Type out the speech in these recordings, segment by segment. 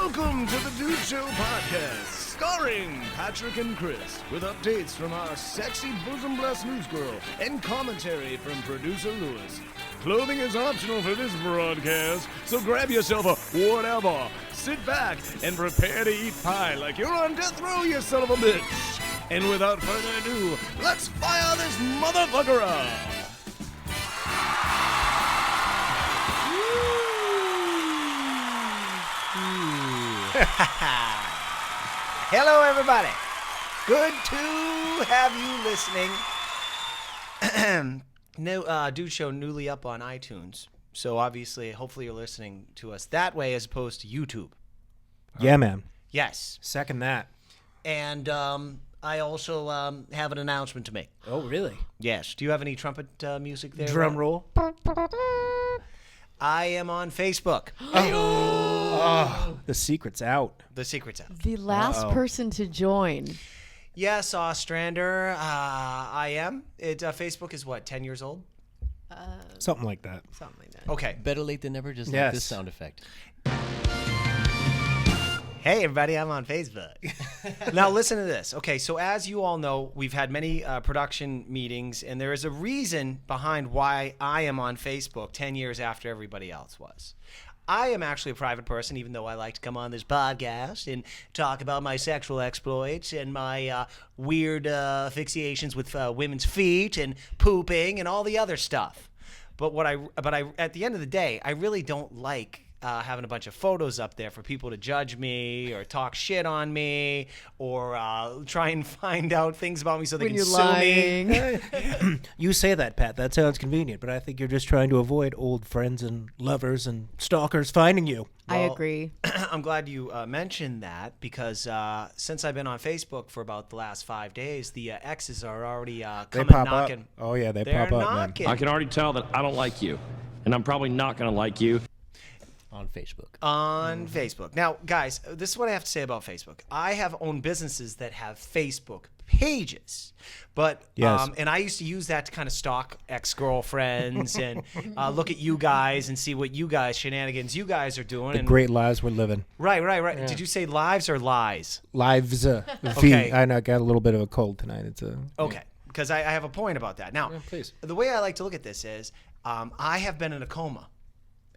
Welcome to the Dude Show podcast, starring Patrick and Chris, with updates from our sexy bosom-blessed news girl and commentary from producer Lewis. Clothing is optional for this broadcast, so grab yourself a whatever, sit back, and prepare to eat pie like you're on death row, you son of a bitch. And without further ado, let's fire this motherfucker up. Hello, everybody. Good to have you listening. Dude Show newly up on iTunes. So obviously, hopefully you're listening to us that way as opposed to YouTube. Yeah, man. Yes. Second that. And I also have an announcement to make. Oh, really? Yes. Do you have any trumpet music there? Drum roll. I am on Facebook. Oh, the secret's out. The secret's out. The last person to join. Yes, Ostrander. I am. Facebook is what, 10 years old? Something like that. Something like that. Okay. Better late than never, just like Yes. this sound effect. Hey, everybody, I'm on Facebook. Now, listen to this. Okay, so as you all know, we've had many production meetings, and there is a reason behind why I am on Facebook 10 years after everybody else was. I am actually a private person, even though I like to come on this podcast and talk about my sexual exploits and my weird asphyxiations with women's feet and pooping and all the other stuff. But at the end of the day, I really don't like having a bunch of photos up there for people to judge me or talk shit on me or try and find out things about me so they When can you're sue lying. me. You say that, Pat. That sounds convenient, but I think you're just trying to avoid old friends and lovers and stalkers finding you. I Well, agree. I'm glad you mentioned that because since I've been on Facebook for about the last 5 days, the exes are already They coming pop knocking. up. Oh, yeah, they They're pop up, man. knocking. I can already tell that I don't like you, and I'm probably not going to like you. On Facebook. On Facebook. Now, guys, this is what I have to say about Facebook. I have owned businesses that have Facebook pages, but Yes. and I used to use that to kind of stalk ex-girlfriends and look at you guys and see what you guys shenanigans you guys are doing. The and great lives we're living. right. Did you say lives or lies? Lives. Okay. I know I got a little bit of a cold tonight. It's a Okay, because I have a point about that. Now, please. the way I like to look at this is I have been in a coma,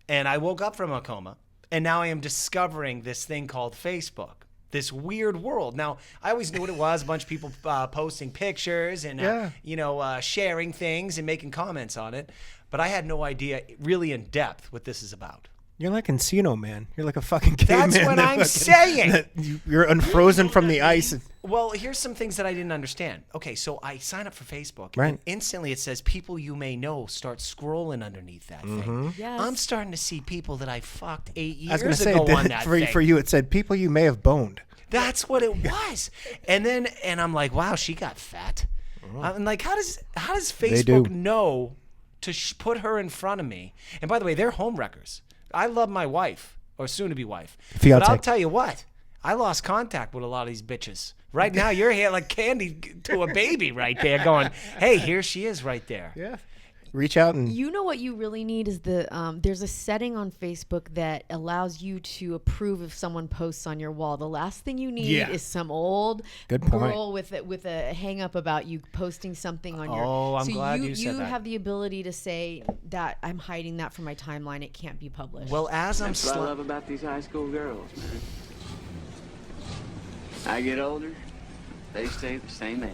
and I woke up from a coma, and now I am discovering this thing called Facebook, this weird world. Now, I always knew what it was, a bunch of people posting pictures and, sharing things and making comments on it, but I had no idea really in depth what this is about. You're like Encino, man. You're like a fucking caveman. That's what that I'm fucking- saying. that You're unfrozen from the ice. Well, here's some things that I didn't understand. Okay, so I sign up for Facebook, Right. and instantly it says people you may know. Start scrolling underneath that thing. Yes. I'm starting to see people that I fucked 8 I was years going to ago say, on that for thing. you, it said people you may have boned. That's what it was. And I'm like, wow, she got fat. I'm like, how does They do. Facebook know to put her in front of me? And by the way, they're home wreckers. I love my wife, or soon-to-be wife. Fiance. But I'll tell you what, I lost contact with a lot of these bitches. Right now, you're here like candy to a baby right there going, hey, here she is right there. Yeah. Reach out and You know what you really need is there's a setting on Facebook that allows you to approve if someone posts on your wall. The last thing you need Yeah. is some old Good point. girl with a hang up about you posting something on your. Oh, I'm so glad you said that. have the ability to say that I'm hiding that from my timeline. It can't be published. Well, as I'm That's what I love about these high school girls, man. I get older, they stay the same age.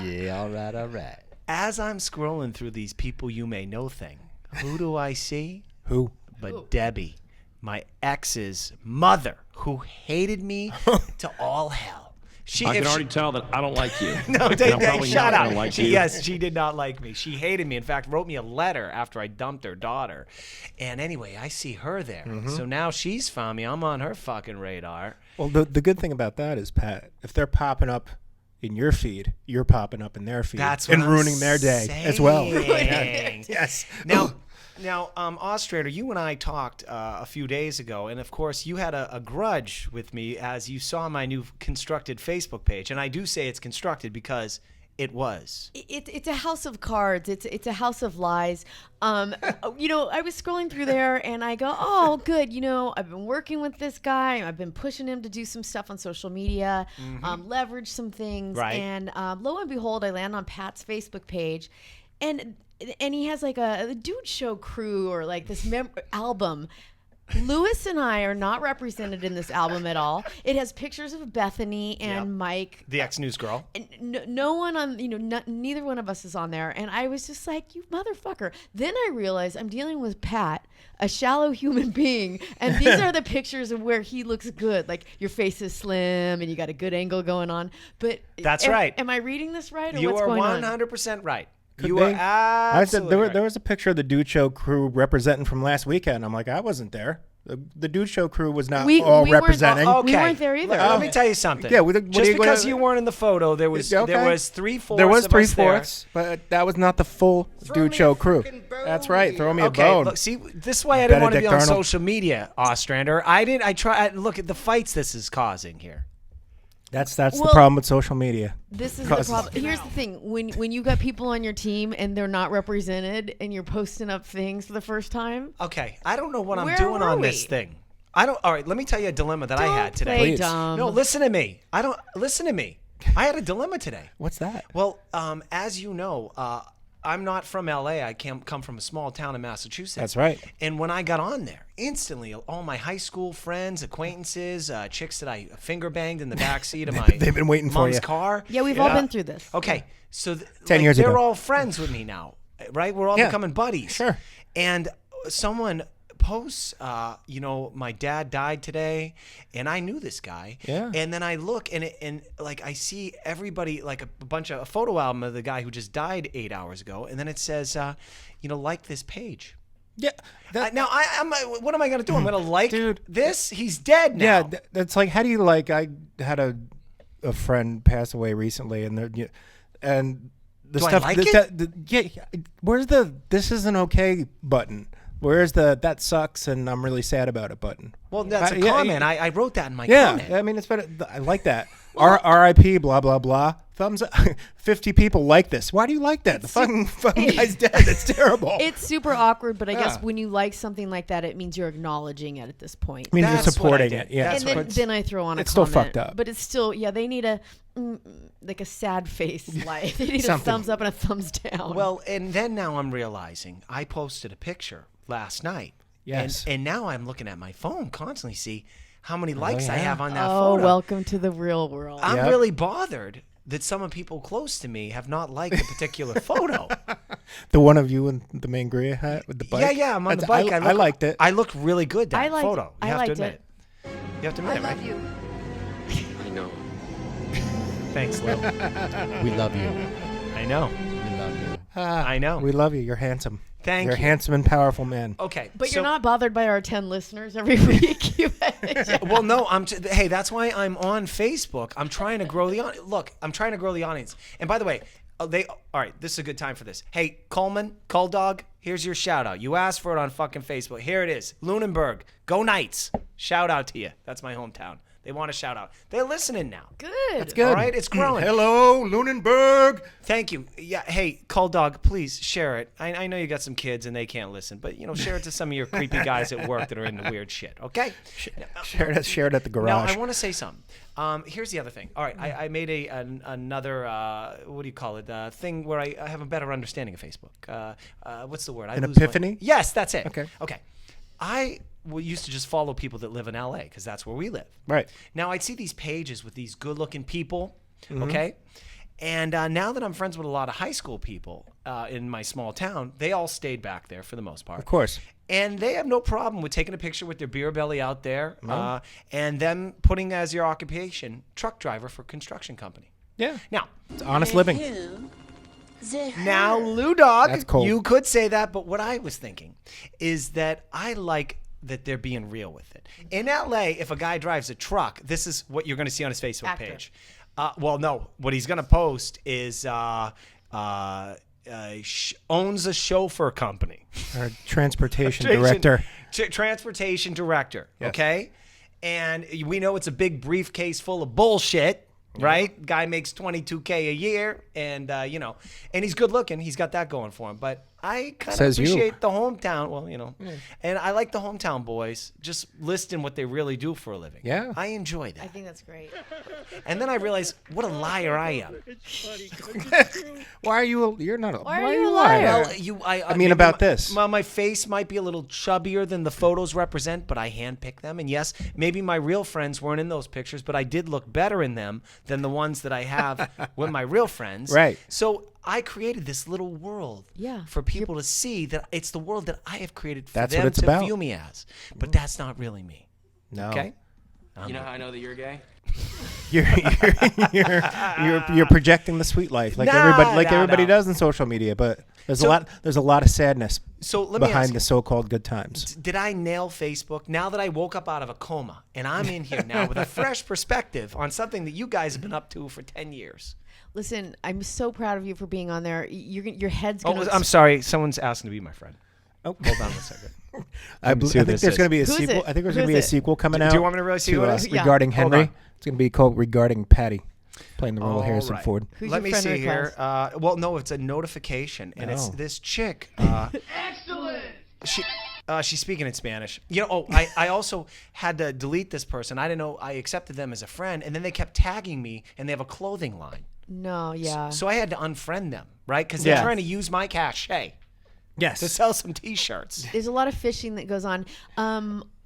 Yeah, all right. as I'm scrolling through these people you may know thing, who do I see? who? But Debbie, my ex's mother, who hated me to all hell. I can already tell that I don't like you. No, and I'm probably shut not up. gonna like you. Yes, she did not like me. She hated me. In fact, wrote me a letter after I dumped her daughter. And anyway, I see her there. So now she's found me. I'm on her fucking radar. Well, the good thing about that is, Pat, if they're popping up in your feed, you're popping up in their feed That's what and I'm ruining their day as well. saying. Yes. Now, Ostrander, you and I talked a few days ago, and of course, you had a grudge with me as you saw my new constructed Facebook page. And I do say it's constructed because It was. It's a house of cards. It's a house of lies. You know, I was scrolling through there and I go, oh, good. You know, I've been working with this guy. I've been pushing him to do some stuff on social media, leverage some things. Right. And lo and behold, I land on Pat's Facebook page, and he has like a dude show crew or like this album. Lewis and I are not represented in this album at all. It has pictures of Bethany and Mike, the ex-news girl. And no one on, you know, neither one of us is on there. And I was just like, you motherfucker. Then I realized I'm dealing with Pat, a shallow human being. And these are the pictures of where he looks good. Like your face is slim and you got a good angle going on. But that's right. Am I reading this right? Or You what's are going on? 100% right. Could You be. are I said absolutely right. there was a picture of the Dude Show crew representing from last weekend. I'm like, I wasn't there. The Dude Show crew was not all representing. We weren't there either. Let me tell you something. Yeah, just because you weren't in the photo, there was Okay. there was 3/4. There was of us there. 3/4, but that was not the full Dude Show crew. That's right. Throw me a Okay, bone. look, see, this is why I didn't want to be on Benedict Arnold. social media, Ostrander. Look at the fights this is causing here. That's the Well, problem with social media. This is the problem. Here's the thing: when you got people on your team and they're not represented, and you're posting up things for the first time. Okay, I don't know what I'm Where doing were on we? this thing. I don't. All right, let me tell you a dilemma that I had today. Play Please. dumb. No, listen to me. Listen to me. I had a dilemma today. What's that? Well, as you know, I'm not from LA. I come from a small town in Massachusetts. That's right. And when I got on there, instantly, all my high school friends, acquaintances, chicks that I finger banged in the backseat of my They've been waiting for mom's you. car. Yeah, we've all been through this. Okay, so 10 years they're ago. all friends with me now, right? We're all Yeah, becoming buddies. sure. And someone posts, you know, my dad died today, and I knew this guy. Yeah. And then I look, and I see everybody, like a photo album of the guy who just died 8 hours ago, and then it says, you know, like this page. Yeah. Now what am I gonna do? I'm gonna like Dude, this. He's dead now. Yeah, that's like, how do you like? I had a friend pass away recently, and the Do I stuff. like yeah, where's the "this isn't okay" button? Where's the "that sucks" and "I'm really sad about it" button? Well, that's a yeah, comment. I wrote that in my Yeah, comment. I mean, it's better. I like that. R.I.P. Blah blah blah. Thumbs up. 50 people like this. Why do you like that? The fucking guy's dead. That's terrible. It's super awkward, but I guess when you like something like that, it means you're acknowledging it at this point. I mean, you're That's what I supporting did. it. Yeah. That's And what then I throw on a it's still comment. fucked up. But it's still, they need a like a sad face light. They need a Something. thumbs up and a thumbs down. Well, and then now I'm realizing I posted a picture last night. Yes. And now I'm looking at my phone constantly, see how many likes I yeah. have on that oh, photo. welcome to the real world. I'm Yep. really bothered that some of people close to me have not liked a particular photo. The one of you in the Mangria hat with the bike. Yeah, I'm on the That's- bike. I liked it. I looked really good that I liked photo. it. You I have to liked admit it. You have to admit I it, right? love you. I know. Thanks, Lou. We love you. I know. We love you. I know. We love you. You're handsome. Thank You're a you. handsome and powerful man. Okay. But so- you're not bothered by our 10 listeners every week. Well, no, hey, that's why I'm on Facebook. I'm trying to grow the audience. Look, I'm trying to grow the audience. And by the way, all right, this is a good time for this. Hey, Coleman, Cull Dog, here's your shout out. You asked for it on fucking Facebook. Here it is. Lunenburg, go Knights. Shout out to you. That's my hometown. They want a shout out. They're listening now. Good. That's good. All right, it's growing. Hello, Lunenburg. Thank you. Yeah. Hey, Cull Dog, please share it. I know you got some kids and they can't listen, but share it to some of your creepy guys at work that are into weird shit. Okay. Share it at the Now, garage. I want to say something. Here's the other thing. All right, I made another, what do you call it, thing where I have a better understanding of Facebook. What's the word? An epiphany? Yes, that's it. Okay. Okay. I used to just follow people that live in LA because that's where we live. Right. Now, I'd see these pages with these good-looking people, Mm-hmm. okay? And now that I'm friends with a lot of high school people in my small town, they all stayed back there for the most part. Of course. And they have no problem with taking a picture with their beer belly out there and them putting as your occupation truck driver for construction company. Yeah. Now, It's honest living. now, Lou Dog, That's cold. you could say that, but what I was thinking is that I like that they're being real with it. In LA, if a guy drives a truck, this is what you're going to see on his Facebook Actor. page. Well, no, what he's going to post is owns a chauffeur company. Our transportation director. Transportation director, Yes. okay? And we know it's a big briefcase full of bullshit, right? Guy makes $22K a year, and and he's good looking. He's got that going for him. But I kind of Says you. appreciate the hometown. Well, and I like the hometown boys just listing what they really do for a living. Yeah. I enjoy that. I think that's great. And then I realized what a liar I am. Why are you? You're not a. Why are you a liar? Well, I mean, maybe about this. My face might be a little chubbier than the photos represent, but I handpick them. And yes, maybe my real friends weren't in those pictures, but I did look better in them than the ones that I have with my real friends. Right. So I created this little world for people to see that it's the world that I have created for That's what them it's to about. view me as. But that's not really me. No. Okay? You know how I know that you're gay? You're projecting the sweet life like everybody no. does in social media, but there's So- a lot of sadness So let me ask behind you, the so-called good times. did I nail Facebook now that I woke up out of a coma and I'm in here now with a fresh perspective on something that you guys have been up to for 10 years? Listen, I'm so proud of you for being on there. Your head's Oh, gonna. I'm sorry. Someone's asking to be my friend. Oh, Hold on a second. I see what think this there's is. going to be a Who is sequel. it? I think there's Who going to be a is it? sequel coming Do out. you want me to really see what it is? Yeah. Regarding Hold Henry. on. It's going to be called Regarding Patty, playing the role of Harrison right. Ford. Who's Let your me friend see here. request? Well, no, it's a notification, and it's Oh. this chick. Excellent. She's speaking in Spanish. I also had to delete this person. I didn't know I accepted them as a friend, and then they kept tagging me, and they have a clothing line. No, yeah. So I had to unfriend them, right? Because they're Yeah. trying to use my cachet Yes. to sell some T-shirts. There's a lot of phishing that goes on.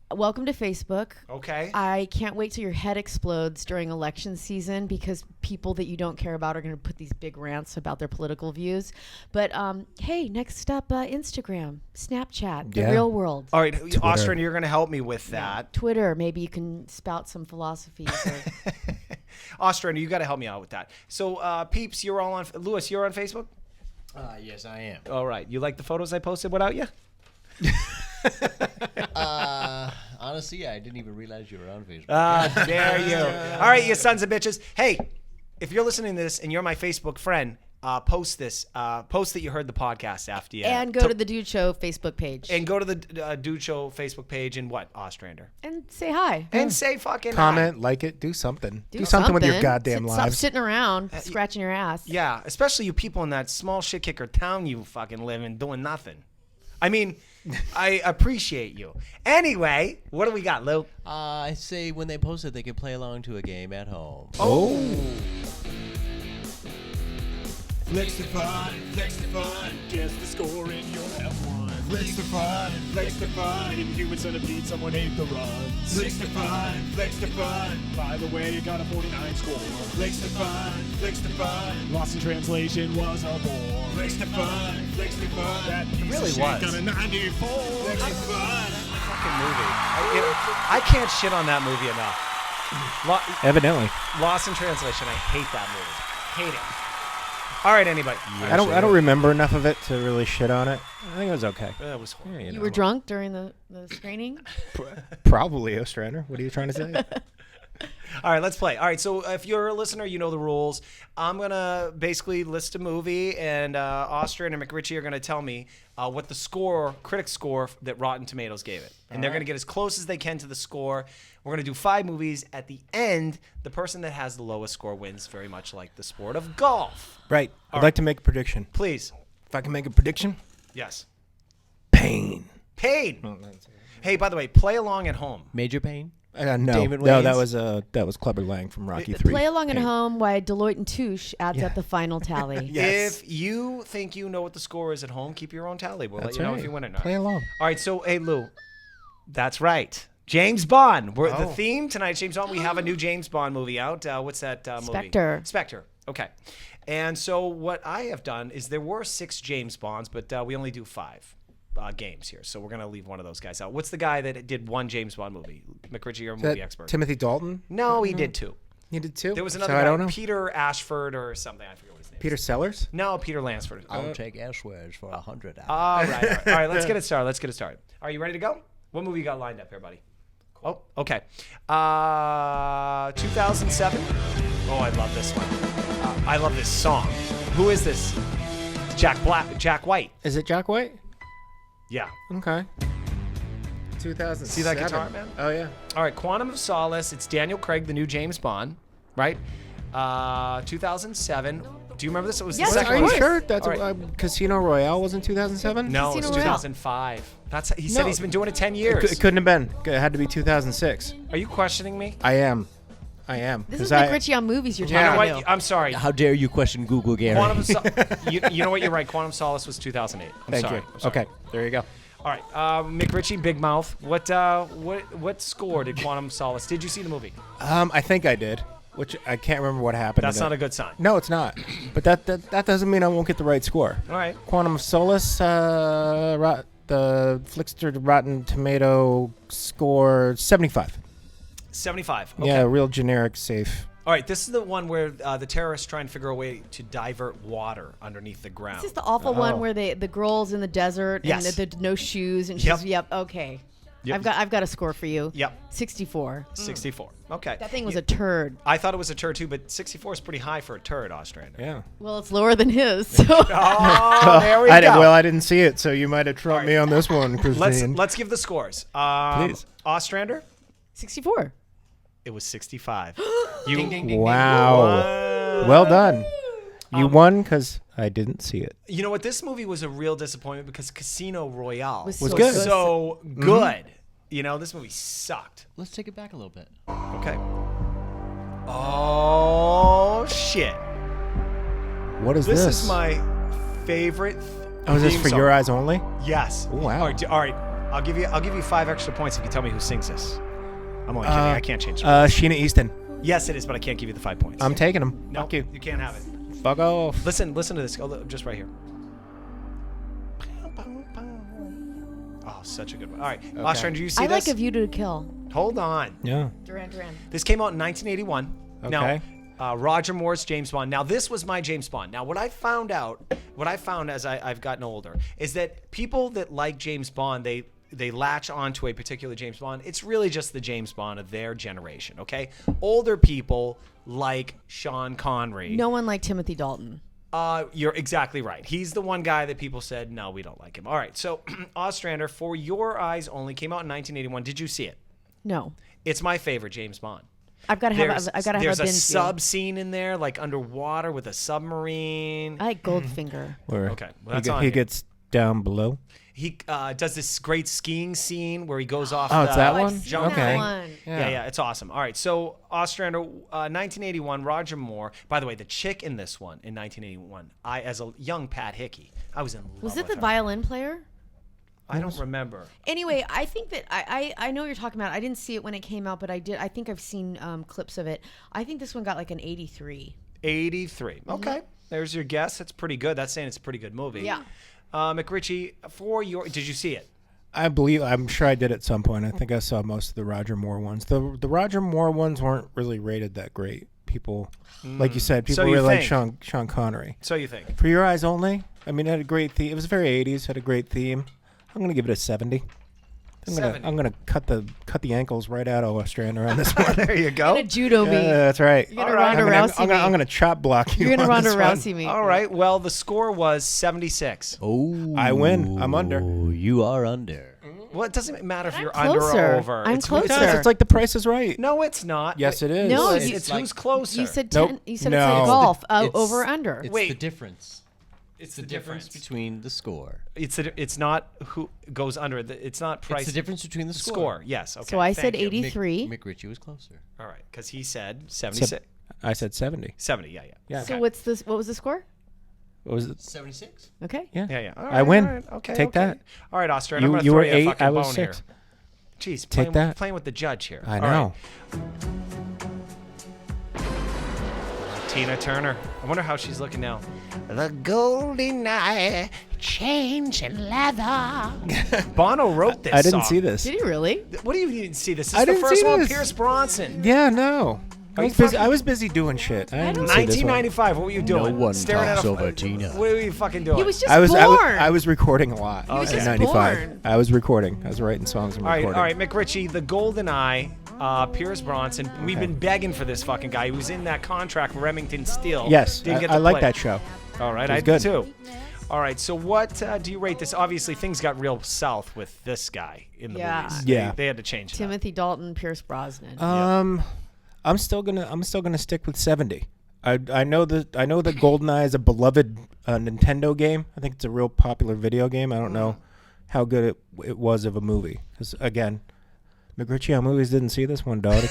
Welcome to Facebook. Okay. I can't wait till your head explodes during election season because people that you don't care about are going to put these big rants about their political views. But hey, next up, Instagram, Snapchat, the Yeah. real world, All right, Austrian, you're going to help me with that. Twitter. Maybe you can spout some philosophies. Or, Austrian, you got to help me out with that. So, Peeps, you're all on. Lewis, you're on Facebook. Yes, I am. All right. You like the photos I posted without you? Honestly, I didn't even realize you were on Facebook. Dare you. All right, you sons of bitches. Hey, if you're listening to this and you're my Facebook friend, post this. Post that you heard the podcast after you. and go to the Dude Show Facebook page And go to the Dude Show Facebook page and what, Ostrander? and say hi. And say fucking Comment, like it, do something. Do something with your goddamn Stop lives. sitting around scratching your ass. Yeah, especially you people in that small shit kicker town you fucking live in doing nothing. I mean, I appreciate you. Anyway, what do we got, Lou? I say when they post it, they can play along to a game at home. Flex the fun, guess the score and you'll have one. Flex the fun, inhuman centipede, someone ate the runs. Flex the fun, by the way, you got a 49 score. Flex the fun, Lost in Translation was a bore. Flex the fun, that piece really of shit was. got a 94. Flex the fun. Fucking movie. I can't shit on that movie enough. Evidently. Lost in Translation. I hate that movie. Hate it. All right, anybody. I don't remember enough of it to really shit on it. I think it was okay. That was horrible. You were drunk during the screening? Probably, Ostrander. What are you trying to say? All right, let's play. All right, so if you're a listener, you know the rules. I'm going to basically list a movie, and Austrian and McRitchie are going to tell me what the critic score that Rotten Tomatoes gave it. And they're going to get as close as they can to the score. We're going to do 5 movies. At the end, the person that has the lowest score wins, very much like the sport of golf. Right. I'd like to make a prediction. Please. If I can make a prediction. Yes. Pain. Paid. Hey, by the way, play along at home. Major Pain? No, David no, Wayne's? that was Clubber Lang from Rocky 3. Play along at Pain. home while Deloitte and Touche adds up the final tally. Yes. If you think you know what the score is at home, keep your own tally. We'll That's let you know right. if you win or not. Play along. All right, so, hey, Lou. That's right. James Bond. The theme tonight, James Bond. We have a new James Bond movie out. What's that movie? Spectre. Spectre. Okay. And so what I have done is there were 6 James Bonds, but we only do 5 games here. So we're going to leave one of those guys out. What's the guy that did one James Bond movie? McRitchie, you're a movie expert. Timothy Dalton? No, he did 2. He did 2? There was another so guy, I don't know. Peter Ashford or something. I forget what his name is. Peter Sellers? No, Peter Lansford. I'll take Ashwares for $100. All right. Let's get it started. Are you ready to go? What movie you got lined up here, buddy? Oh, okay. 2007. Oh, I love this one. I love this song. Who is this? Jack White. Is it Jack White? Yeah. Okay. 2007. See that guitar, man? Oh, yeah. All right, Quantum of Solace. It's Daniel Craig, the new James Bond, right? 2007. Do you remember this? It was Yes, the second Are you one. sure? That's All right. Casino Royale was in 2007? No, Casino it's Royale. 2005. He said No. he's been doing it 10 It, years. it couldn't have been. It had to be 2006. Are you questioning me? I am. This is 'Cause Nick Ritchie on movies you're You know talking what? to. I'm sorry. How dare you question Google, Gary? You know what? You're right. Quantum Solace was 2008. I'm Thank sorry. you. I'm sorry. Okay, there you go. All right. Mick Ritchie, Big Mouth. What score did Quantum Solace? Did you see the movie? I think I did, which I can't remember what happened. That's in not it. a good sign. No, it's not. But that doesn't mean I won't get the right score. All right. Quantum of Solace, the Flickster Rotten Tomato score 75. 75. Okay. Yeah, real generic, safe. All right. This is the one where the terrorists try and figure a way to divert water underneath the ground. This is the awful one where the girl's in the desert Yes. and the no shoes and Yep. she's okay. Yep. I've got a score for you. Yep. 64. 64. Okay. That thing was a turd. I thought it was a turd too, but 64 is pretty high for a turd, Ostrander. Yeah. Well, it's lower than his. So Oh, there we go. I didn't see it, so you might have trumped me on this one, Christine. Let's give the scores. Please. Ostrander, 64. it was 65. You Wow. Well done. You won because I didn't see it. You know what? This movie was a real disappointment because Casino Royale Was Was so good. so good. You know, this movie sucked. Let's take it back a little bit. Okay. Oh shit! What is This this? is my favorite. Oh, is this theme for song. your eyes only? Yes. Oh, wow. All right. I'll give you 5 extra points if you tell me who sings this. I'm only kidding. I can't change it. Sheena Easton. Yes, it is, but I can't give you the 5 points. I'm taking them. no, Fuck you. You can't have it. Fuck off. Listen to this. Oh, just right here. Oh, such a good one. All right. Ostrander, do you see I this? like A View to a Kill. Hold on. Yeah. Duran Duran. This came out in 1981. Okay. Now, Roger Moore's James Bond. Now, this was my James Bond. Now, what I found as I've gotten older, is that people that like James Bond, they latch onto a particular James Bond. It's really just the James Bond of their generation, okay? Older people like Sean Connery. No one like Timothy Dalton. You're exactly right. He's the one guy that people said, no, we don't like him. All right, so Ostrander, For Your Eyes Only, came out in 1981. Did you see it? No. It's my favorite James Bond. I've got to have a There's a binge sub scene in there, like underwater with a submarine. I like Goldfinger. Where Okay, well, that's on he here. gets down below. He does this great skiing scene where he goes off. Oh, it's that the one? I've seen jump Okay. that thing. one. Yeah, it's awesome. All right, so Ostrander, 1981, Roger Moore. By the way, the chick in this one in 1981, as a young Pat Hickey, I was in love Was it with the her. violin player? I don't remember. Anyway, I think that I know what you're talking about. I didn't see it when it came out, but I did. I think I've seen clips of it. I think this one got like an 83. 83. Okay, there's your guess. That's pretty good. That's saying it's a pretty good movie. Yeah. McRitchie, did you see it? I'm sure I did at some point. I think I saw most of the Roger Moore ones. The Roger Moore ones weren't really rated that great. People, like you said, people So you really like think. Sean Connery. So you think? For Your Eyes Only, I mean, it had a great theme. It was very 80s, had a great theme. I'm going to give it a 70. I'm gonna cut the ankles right out of Ostrander on this one. There you go. Gonna judo me. Yeah, that's right. You're gonna Ronda Rousey me. I'm gonna chop block you. You're gonna on Ronda this one. Rousey me. All right. Well, the score was 76. Oh, I win. I'm under. You are under. Well, it doesn't matter if I'm you're closer. under or over. I'm It's closer. Because it's like The Price is Right. No, it's not. Yes, it is. No, It's who's closer. You said Nope. 10. You said No. it's like golf. It's- Over under. It's Wait. the difference. it's The difference between the score. It's not who goes under. It's not price. It's the difference between the score. Yes. Okay. So I said thank you. 83. Mick Ritchie was closer. All right, because he said 76. I said 70. 70. Yeah. Yeah. So what's this? What was the score? What was it? 76. Okay. Yeah. Yeah. All I win. all right, Okay. Take okay. that. All right, Australia. I'm You gonna you throw were you a 8. fucking I was bone 6. here. Jeez, Take that. playing with the judge here. I All know. right. Tina Turner. I wonder how she's looking now. The golden eye, chains and leather. Bono wrote this I didn't song. see this. Did he really? What do you didn't see this? This I is the didn't first see one. this. Pierce Bronson. Yeah, no. Are you I was busy doing shit. I didn't see this one. 1995. What were you doing? one Staring talks at a, over Tina. What were you fucking doing? He was just I was born. recording a lot was in just 95. born. I was recording. I was writing songs and all right, recording. all right, McRitchie, The Golden Eye, Pierce Bronson. We've been begging for this fucking guy. He was in that contract with Remington Steel. Yes, Didn't get I to like play. that show. All right, It was I good. did too. All right, so what do you rate this? Obviously, things got real south with this guy in the Yeah. movies. Yeah. They had to change it up. Timothy Dalton, Pierce Brosnan. I'm still gonna stick with 70. I know that GoldenEye is a beloved Nintendo game. I think it's a real popular video game. I don't know how good it was of a movie. Because again, McRitchie on movies didn't see this one, dog.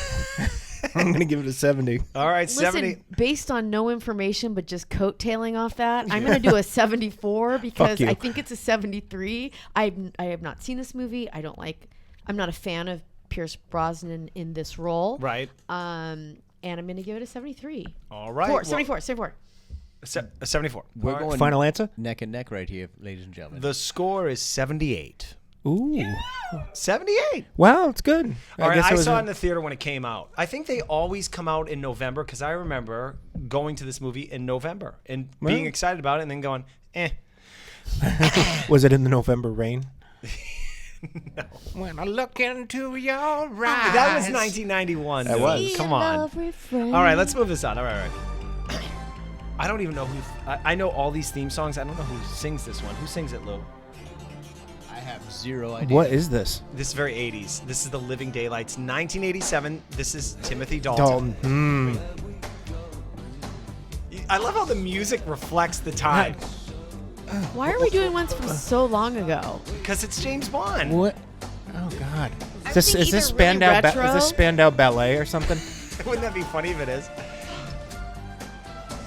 I'm gonna give it a 70. All right, Listen, 70. based on no information but just coattailing off that, I'm gonna do a 74 because I think it's a 73. I have not seen this movie. I'm not a fan of Pierce Brosnan in this role. Right. And I'm gonna give it a 73. All right. 74. 74. We're All right. going Final answer? neck and neck right here, ladies and gentlemen. The score is 78. Ooh. 78. Wow, it's good. All right, guess I it was saw it in the theater when it came out. I think they always come out in November because I remember going to this movie in November and being Well. excited about it and then going, eh. Was it in the November rain? No. When I look into your eyes. That was 1991. That dude. was. Come on. All right, let's move this on. All right. I don't even know who. I know all these theme songs. I don't know who sings this one. Who sings it, Lou? I have zero idea. What is this? This is very 80s. This is The Living Daylights, 1987. This is Timothy Dalton. I love how the music reflects the time Why are we doing ones from so long ago? because it's James Bond. What? Oh God. I Is this think is this either really Spandau retro- is this Spandau Ballet or something? Wouldn't that be funny if it is?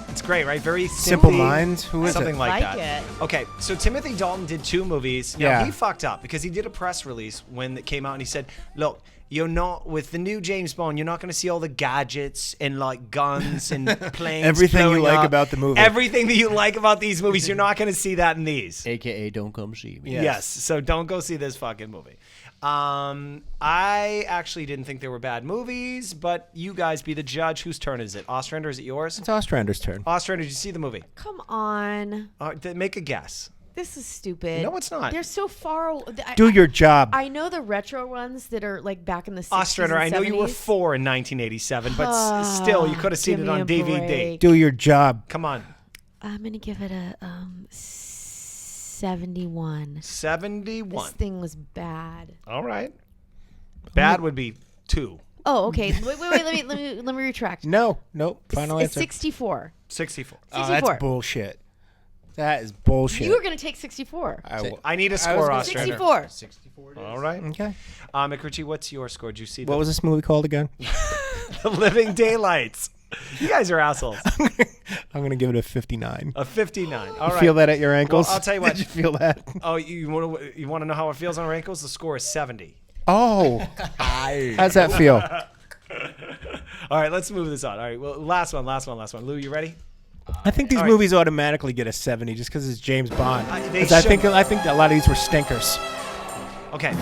It's great, right? Very Simple synthy, Minds. Who is something it? like Like that. it. Okay, so Timothy Dalton did 2 movies. Now, Yeah. he fucked up because he did a press release when it came out and he said, look, you're not, with the new James Bond, you're not going to see all the gadgets and like guns and planes. Everything you blowing like up. about the movie. Everything that you like about these movies, you're not going to see that in these. AKA don't come see me. Yes. So don't go see this fucking movie. I actually didn't think they were bad movies, but you guys be the judge. Whose turn is it? Ostrander, is it yours? It's Ostrander's turn. Ostrander, did you see the movie? Come on. Make a guess. This is stupid. No, it's not. They're so far. Do your job. I know the retro ones that are like back in the 60s Ostrander, and I know you were 70s. 4 in 1987, but still, you could have seen Give it me on a DVD. break. Do your job. Come on. I'm gonna give it a 71. 71. This thing was bad. All right. Bad would be 2. Oh, okay. wait. Let me retract. No. Final It's answer. 64. 64. Oh, that's bullshit. That is bullshit. You were gonna take 64. I need a score, gonna- Ostrander. 64. All right. Okay. McRitchie, what's your score? Did you see What was this movie called again? The Living Daylights? You guys are assholes. I'm gonna give it a 59. A 59. All right. Feel that at your ankles? Well, I'll tell you what. Did you feel that? Oh, you want to know how it feels on our ankles? The score is 70. Oh. How's that feel? All right, let's move this on. All right, well, last one. Lou, you ready? I think these All right. movies automatically get a 70 just because it's James Bond. They 'Cause I think should. a lot of these were stinkers. Okay.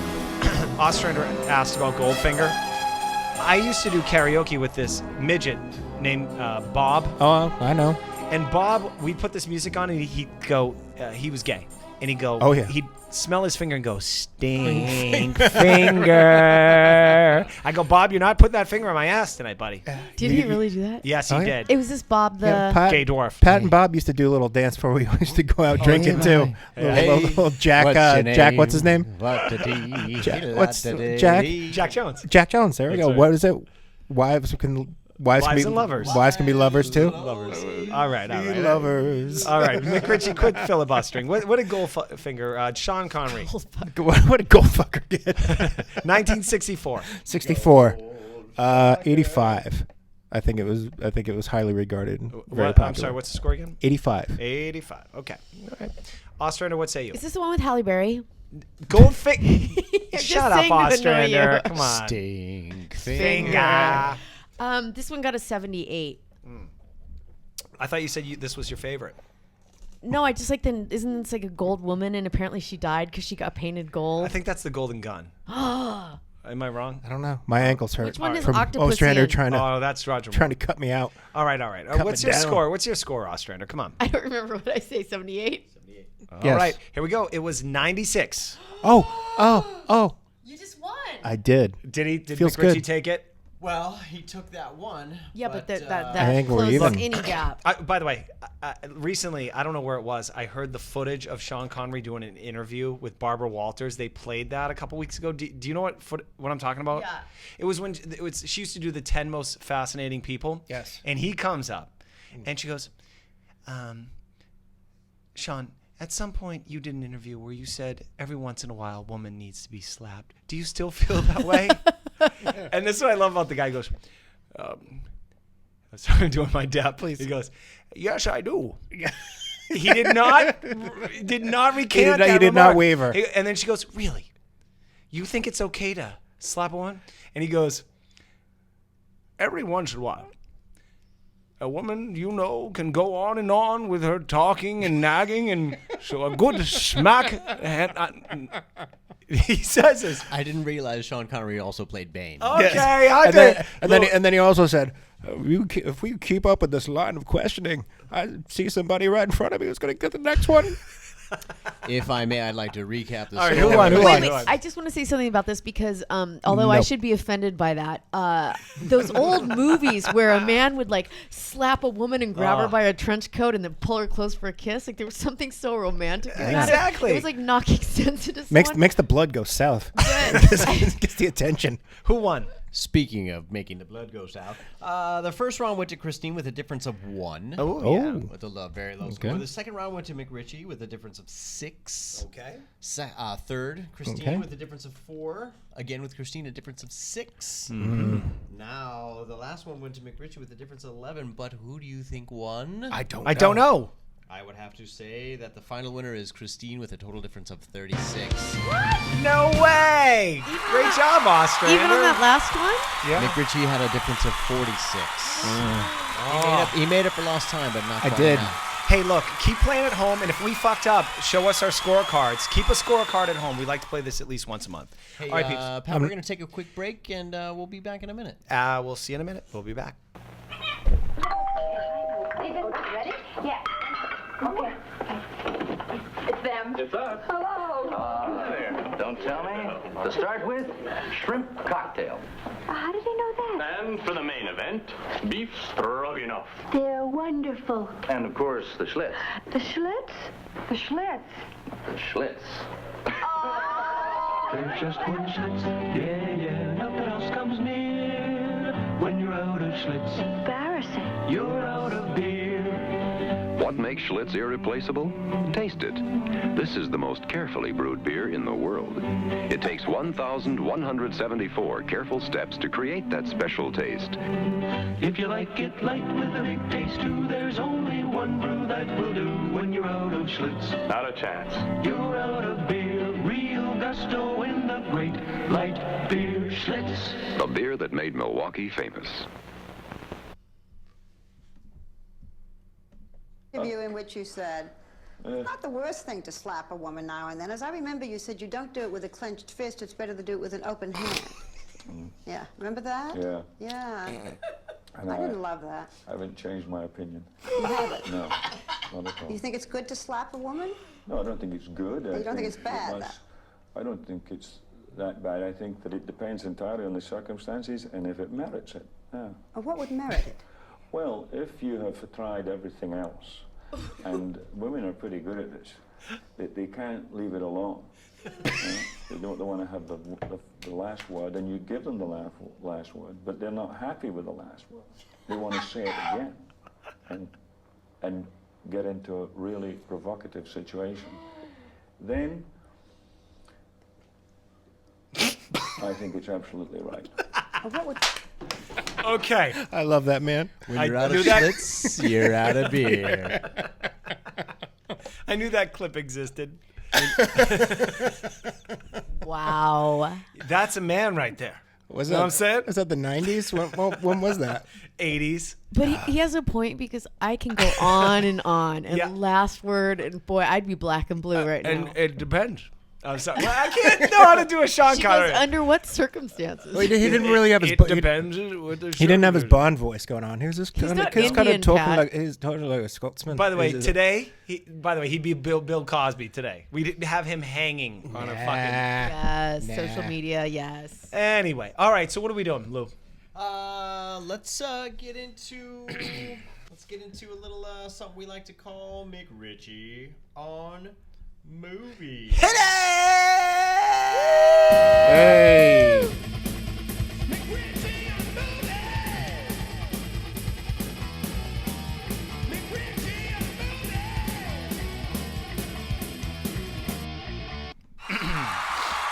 Ostrander asked about Goldfinger. I used to do karaoke with this midget named Bob. Oh, I know. And Bob, we'd put this music on and he'd go, he was gay. And he'd go, Oh, yeah. He'd smell his finger and go, stink finger. I go, Bob, you're not putting that finger on my ass tonight, buddy. Did he really do that? Yes, he Oh, yeah. did. It was this Bob the. Yeah, Gay dwarf. Pat and Bob used to do a little dance before we used to go out drinking too. Little Jack, what's his name? Jack Jones. Jack Jones. There we go. right. What is it? Wives and lovers. Wives can be lovers too. All right. Lovers. All right, McRitchie, quit filibustering. What did Goldfinger, Sean Connery, What did Goldfucker get? 1964. 64. 85. I think it was highly regarded. Very popular. I'm sorry, what's the score again? 85. 85. Okay. All right. Ostrander, what say you? Is this the one with Halle Berry? Goldfinger. just Shut up, saying to annoy Ostrander. you. Come on. Stink Finger. This one got a 78. I thought you said this was your favorite. No, I just like isn't this like a gold woman and apparently she died because she got painted I gold? think that's the Golden Gun. Am I wrong? I don't know. My ankles hurt. Which one is from Octopussy Ostrander in? trying to Oh, that's Roger trying Moore. to cut me out. All right. Cut What's me your down. score? What's your score, Ostrander? Come on. I don't remember what I say. 78. All Yes. right. Here we go. It was 96. Oh! You just won. I did. Did Feels McRitchie good. take it? Well, he took that one. Yeah, but that I think we're closes even. any gap. By the way, recently, I don't know where it was. I heard the footage of Sean Connery doing an interview with Barbara Walters. They played that a couple weeks ago. Do you know what I'm talking about? Yeah. It was when she used to do the 10 most fascinating people. Yes. And he comes up And she goes, Sean, at some point you did an interview where you said every once in a while a woman needs to be slapped. Do you still feel that way? And this is what I love about the guy. He goes, sorry, I'm doing my dad, please. He goes, yes, I do. He did not recant that He did not waver. And then she goes, really? You think it's okay to slap a woman? And he goes, every once in a while, a woman, can go on and on with her talking and nagging, and so a good smack. He says this. I didn't realize Sean Connery also played Bane. Okay, And then he also said, if we keep up with this line of questioning, I see somebody right in front of me who's going to get the next one. If I may, I'd like to recap the All right, story. who won? Wait, I just want to say something about this because although I should be offended by that, those old movies where a man would like slap a woman and grab her by a trench coat and then pull her close for a kiss, like there was something so romantic about Exactly. it. It was like knocking sense into Makes someone. makes the blood go south. Gets the attention. Who won? Speaking of making the blood go south, the first round went to Christine with a difference of 1. Oh, yeah. With a very low score. The second round went to McRitchie with a difference of 6. Okay. Third, Christine Okay. with a difference of 4. Again with Christine, a difference of 6. Now, the last one went to McRitchie with a difference of 11. But who do you think won? I don't know. I would have to say that the final winner is Christine with a total difference of 36. No way. Great job, Ostrander. Even on that last one? Yeah. McRitchie had a difference of 46. He made up for lost time, but not I quite did. enough. Hey, look, keep playing at home, and if we fucked up, show us our scorecards. Keep a scorecard at home. We like to play this at least once a month. Hey, All right, peeps. Pat, we're going to take a quick break, and we'll be back in a minute. We'll see you in a minute. We'll be back. Ready? Yeah. Okay. It's them. It's us. Hello. There. Don't tell me. To start with, shrimp cocktail. How did you know that? And for the main event, beef stroganoff. They're wonderful. And, of course, the Schlitz. The Schlitz? The Schlitz. The Schlitz. There's just one Schlitz, yeah, nothing else comes near. When you're out of Schlitz, Embarrassing. you're out of beer. What makes Schlitz irreplaceable? Taste it. This is the most carefully brewed beer in the world. It takes 1,174 careful steps to create that special taste. If you like it light with a big taste too, there's only one brew that will do. When you're out of Schlitz, Not a chance. you're out of beer. Real gusto in the great light beer Schlitz. The beer that made Milwaukee famous. Interview in which you said, it's not the worst thing to slap a woman now and then. As I remember, you said you don't do it with a clenched fist, it's better to do it with an open hand. Yeah, remember that? Yeah. Yeah. And I didn't love that. I haven't changed my opinion. You haven't? No, not at all. You think it's good to slap a woman? No, I don't think it's good. You don't think it's bad, I don't think it's that bad. I think that it depends entirely on the circumstances and if it merits it. Yeah. Or what would merit it? Well, if you have tried everything else, and women are pretty good at this, they can't leave it alone. They don't want to have the last word, and you give them the last word, but they're not happy with the last word. They want to say it again, and get into a really provocative situation. Then, I think it's absolutely right. Or what would... Okay. I love that, man. When you're out of Schlitz, you're out of beer. I knew that clip existed. Wow. That's a man right there. Was You know what I'm saying? Was that the 90s? When was that? 80s. But he has a point because I can go on and on. And Yeah. last word, and boy, I'd be black and blue right now. And it depends. I'm sorry. Well, I can't know how to do a Sean She Connery. goes, under what circumstances? Well, he didn't really have his. It He depends. What the he didn't have his circumstances. Bond voice going on. He was just kind not of Indian, talking Pat. like he's totally like a Scotsman. By the way, He's- today, he'd be Bill Cosby today. We didn't have him hanging on a fucking. Yes, Nah. social media, yes. Anyway, all right. So what are we doing, Lou? Let's get into a little something we like to call McRitchie on movies. Hit it! Hey.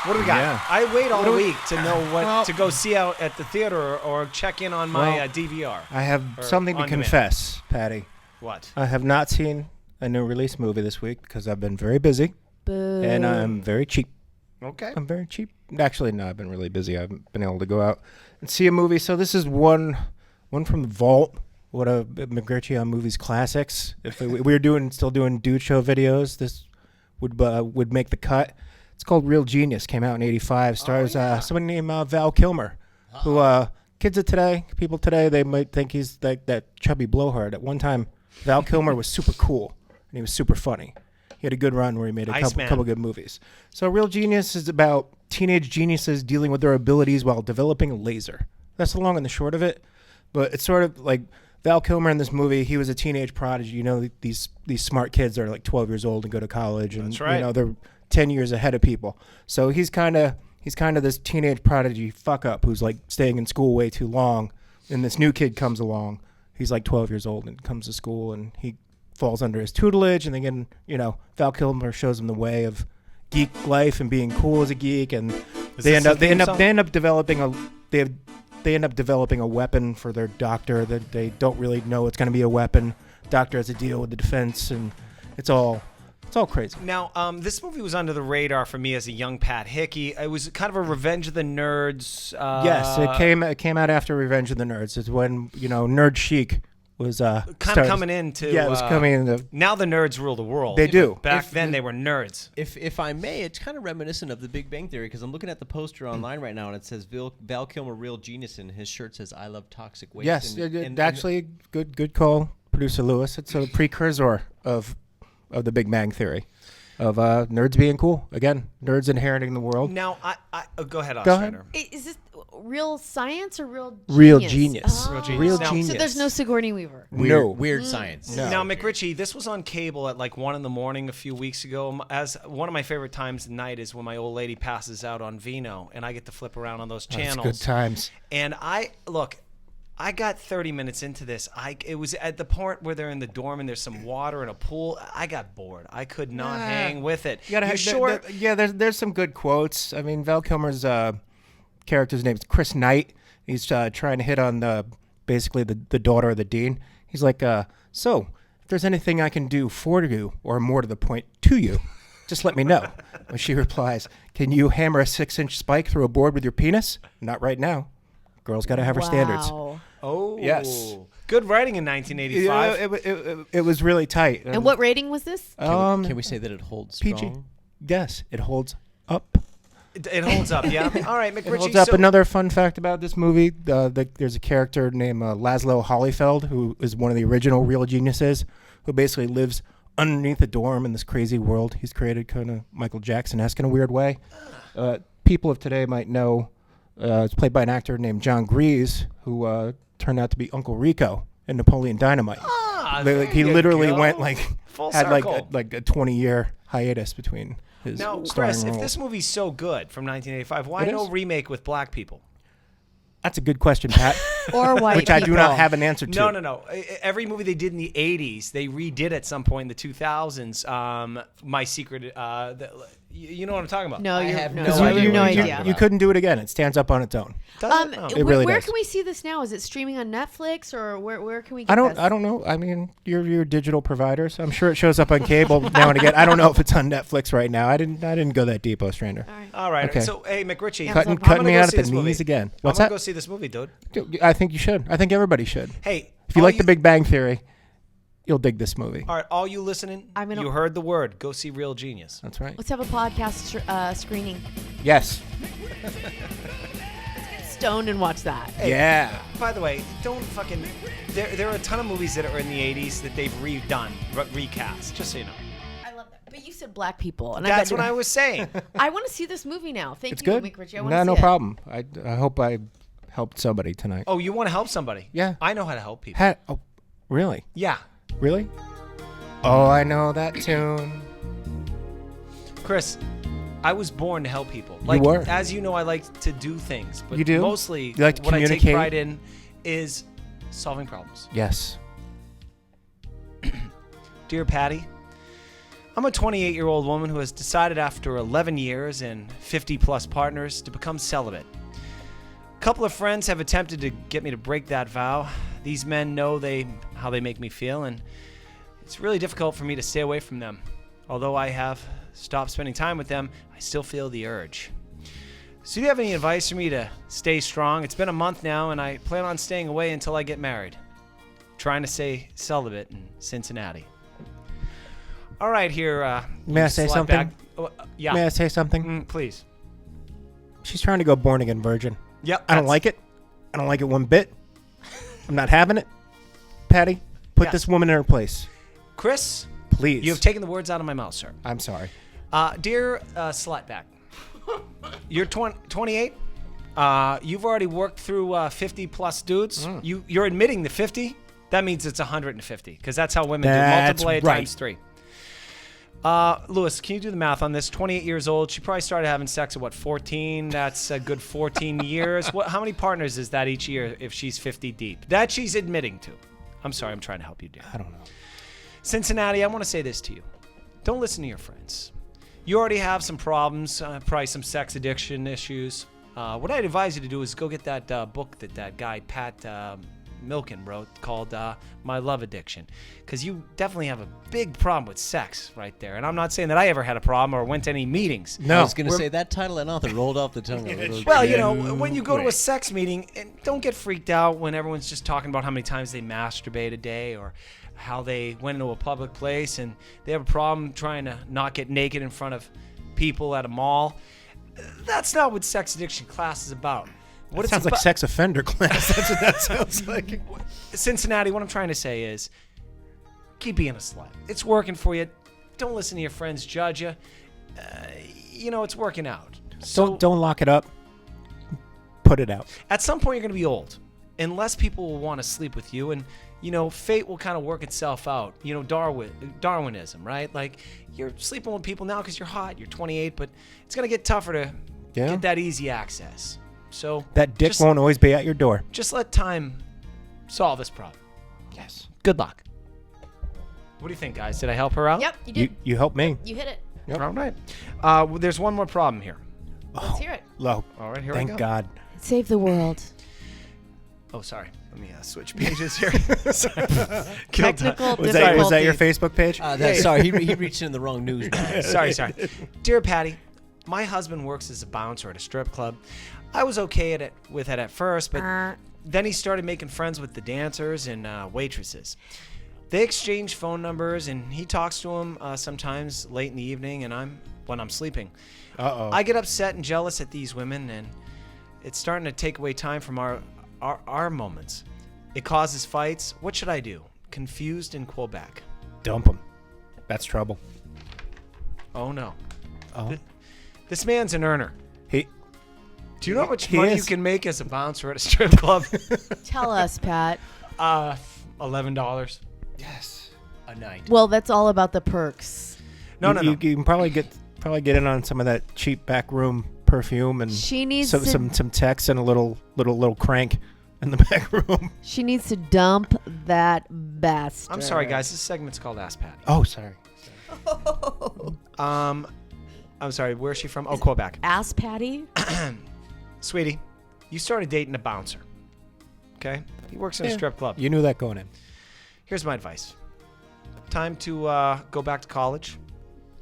What do we got? Yeah. I wait all What do we- week to know what Well- to go see out at the theater or check in on my Well, DVR. I have or something to on demand. confess, Patty. What? I have not seen a new release movie this week because I've been very busy. Boo. And I'm very cheap. Okay. I'm very cheap. Actually, no, I've been really busy. I haven't been able to go out and see a movie. So this is one from the vault. What a McGritchie on Movies Classics. If we were still doing Dude Show videos, this would make the cut. It's called Real Genius. Came out in '85. Stars somebody named Val Kilmer, who kids of today, people today, they might think he's like that chubby blowhard. At one time, Val Kilmer was super cool and he was super funny. He had a good run where he made a couple good movies. So Real Genius is about teenage geniuses dealing with their abilities while developing a laser. That's the long and the short of it. But it's sort of like Val Kilmer in this movie. He was a teenage prodigy. You know, these smart kids are like 12 years old and go to college, and That's right. you know they're 10 years ahead of people. So he's kind of this teenage prodigy fuck up who's like staying in school way too long. And this new kid comes along. He's like 12 years old and comes to school, and he falls under his tutelage, and again, Val Kilmer shows him the way of geek life and being cool as a geek, and they end up developing a weapon for their doctor that they don't really know it's going to be a weapon. Doctor has to deal with the defense, and it's all crazy. Now, this movie was under the radar for me as a young Pat Hickey. It was kind of a Revenge of the Nerds. Yes, it came out after Revenge of the Nerds. It's when Nerd Chic was kind of coming into. Yeah, it was coming into. Now the nerds rule the world. They do. Back then they were nerds. If I may, it's kind of reminiscent of the Big Bang Theory because I'm looking at the poster online right now and it says Val Kilmer, Real Genius, and his shirt says "I love toxic waste." Yes, actually, good call, producer Lewis. It's a precursor of the Big Bang Theory, of nerds being cool. Again, nerds inheriting the world. Now, go ahead, Go ahead. Ostrander. Is this real science or real genius? Real genius. Oh. Real Now- genius. So there's no Sigourney Weaver. Weird science. No. Now, McRitchie, this was on cable at like 1 a.m. a few weeks ago. As one of my favorite times at night is when my old lady passes out on Vino, and I get to flip around on those channels. That's good times. And I got 30 minutes into this. It was at the part where they're in the dorm and there's some water and a pool. I got bored. I could not hang with it. There's some good quotes. I mean, Val Kilmer's character's name is Chris Knight. He's trying to hit on basically the daughter of the dean. He's like, so if there's anything I can do for you, or more to the point, to you, just let me know. When she replies, can you hammer a 6-inch spike through a board with your penis? Not right now. Girl's got to have her standards. Oh, yes. Good writing in 1985. Yeah, it was really tight. And what rating was this? Can we say that it holds PG? strong? Yes, it holds up. It holds up, yeah. All right, McRitchie. It holds up. Another fun fact about this movie: there's a character named Laszlo Holyfeld, who is one of the original Real Geniuses, who basically lives underneath a dorm in this crazy world he's created, kind of Michael Jackson-esque in a weird way. People of today might know. It's played by an actor named John Grease, who turned out to be Uncle Rico in Napoleon Dynamite. He literally went Full had circle. like a 20-year hiatus between his Now, starring Chris, if roles. this movie's so good from 1985, why It no is. remake with black people? That's a good question, Pat. Or white which I do people. not have an answer to. No. Every movie they did in the 80s, they redid at some point in the 2000s. My Secret, you know what I'm talking about? No, I you have no, no you idea have no what you're idea. talking You couldn't do it again. It stands up on its own. It really where does. can we see this now? Is it streaming on Netflix or where can we get I this? don't know. I mean, you're digital providers. I'm sure it shows up on cable now and again. I don't know if it's on Netflix right now. I didn't go that deep, Ostrander. All right. Okay. So, hey, McRitchie. Cutting me out at the knees again. What's I'm that? going to go see this movie, dude. I think you should. I think everybody should. Hey. If you like The Big Bang Theory, you'll dig this movie. All right, all you listening, you heard the word. Go see Real Genius. That's right. Let's have a podcast screening. Yes. Let's get stoned and watch that. Hey, Yeah. By the way, don't fucking. There are a ton of movies that are in the 80s that they've redone, recast, just so you know. I love that. But you said black people. And That's what I was saying. I want to see this movie now. Thank It's you, good. McRitchie. I want to see No it. problem. I hope I helped somebody tonight. Oh, you want to help somebody? Yeah. I know how to help people. Oh, really? Yeah. Really? Oh, I know that tune. Chris, I was born to help people. You were. As you know, I like to do things. But You do? Mostly, You like to what I take communicate? pride in is solving problems. Yes. Dear Patty, I'm a 28-year-old woman who has decided after 11 years and 50-plus partners to become celibate. A couple of friends have attempted to get me to break that vow. These men know how they make me feel, and it's really difficult for me to stay away from them. Although I have stopped spending time with them, I still feel the urge. So do you have any advice for me to stay strong? It's been a month now, and I plan on staying away until I get married. Trying to stay celibate in Cincinnati. All right, here. May I say something? Yeah. May I say something? Please. She's trying to go born again virgin. Yep. I don't like it. I don't like it one bit. I'm not having it. Patty, put this woman in her place. Chris? Please. You have taken the words out of my mouth, sir. I'm sorry. Dear Slutback, you're 28. You've already worked through 50-plus dudes. You're admitting the 50. That means it's 150, because that's how women do. Multiply it times 3. Lewis, can you do the math on this? 28 years old. She probably started having sex at, 14? That's a good 14 years. How many partners is that each year if she's 50 deep? That she's admitting to. I'm sorry. I'm trying to help you, dear. I don't know. Cincinnati, I want to say this to you. Don't listen to your friends. You already have some problems, probably some sex addiction issues. What I'd advise you to do is go get that book that guy, Pat Milken, wrote called My Love Addiction. Because you definitely have a big problem with sex right there. And I'm not saying that I ever had a problem or went to any meetings. No. I was going to say that title and author rolled off the tongue a little bit. Well, when you go to a sex meeting, and don't get freaked out when everyone's just talking about how many times they masturbate a day or how they went into a public place and they have a problem trying to not get naked in front of people at a mall. That's not what sex addiction class is about. What sounds like sex offender class. That's what that sounds like. Cincinnati, what I'm trying to say is keep being a slut. It's working for you. Don't listen to your friends judge you. It's working out. So don't lock it up. Put it out. At some point, you're going to be old. And less people will want to sleep with you. And, fate will kind of work itself out. Darwinism, right? Like, you're sleeping with people now because you're hot. You're 28, but it's going to get tougher to get that easy access. So that dick won't always be at your door. Just let time solve this problem. Yes. Good luck. What do you think, guys? Did I help her out? Yep, you did. You helped me. You hit it. Yep. All right. There's one more problem here. Let's hear it. Low. All right, here we go. Thank God. Save the world. Oh, sorry. Let me switch pages here. Technical was that your Facebook page? Sorry, he reached in the wrong news. Sorry. Dear Patty, my husband works as a bouncer at a strip club. I was okay with it at first, but then he started making friends with the dancers and waitresses. They exchange phone numbers, and he talks to them sometimes late in the evening, and when I'm sleeping. Uh-oh. I get upset and jealous at these women, and it's starting to take away time from our moments. It causes fights. What should I do? Confused and Quebec. Dump him. That's trouble. Oh, no. Oh. This man's an earner. Do you know how much he money is. you can make as a bouncer at a strip club? Tell us, Pat. $11. Yes. A night. Well, that's all about the perks. No. You can probably get in on some of that cheap backroom perfume and she needs some text and a little crank in the back room. She needs to dump that bastard. I'm sorry, guys. This segment's called Ask Patty. Oh, sorry. I'm sorry. Where's she from? Oh, Quebec. Ask Patty. Sweetie, you started dating a bouncer. Okay? He works in a strip club. You knew that going in. Here's my advice. Time to go back to college.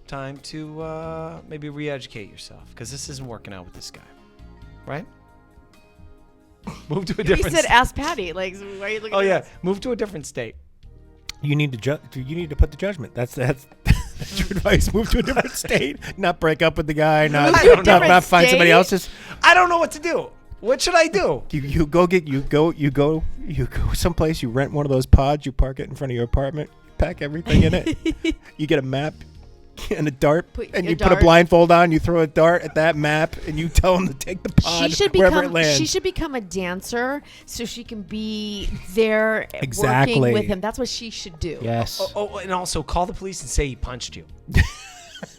Time to maybe re-educate yourself, because this isn't working out with this guy. Right? Move to a different He said ask Patty. Like, why are you looking at us? Move to a different state. You need to put the judgment. That's your advice. Move to a different state. Not break up with the guy. Not find somebody else's. I don't know what to do. What should I do? You go someplace. You rent one of those pods. You park it in front of your apartment. You pack everything in it. You get a map and a dart, and you put a blindfold on. You throw a dart at that map, and you tell them to take the pod wherever it lands. She should become a dancer so she can be there exactly working with him. That's what she should do. Yes. Oh, and also call the police and say he punched you.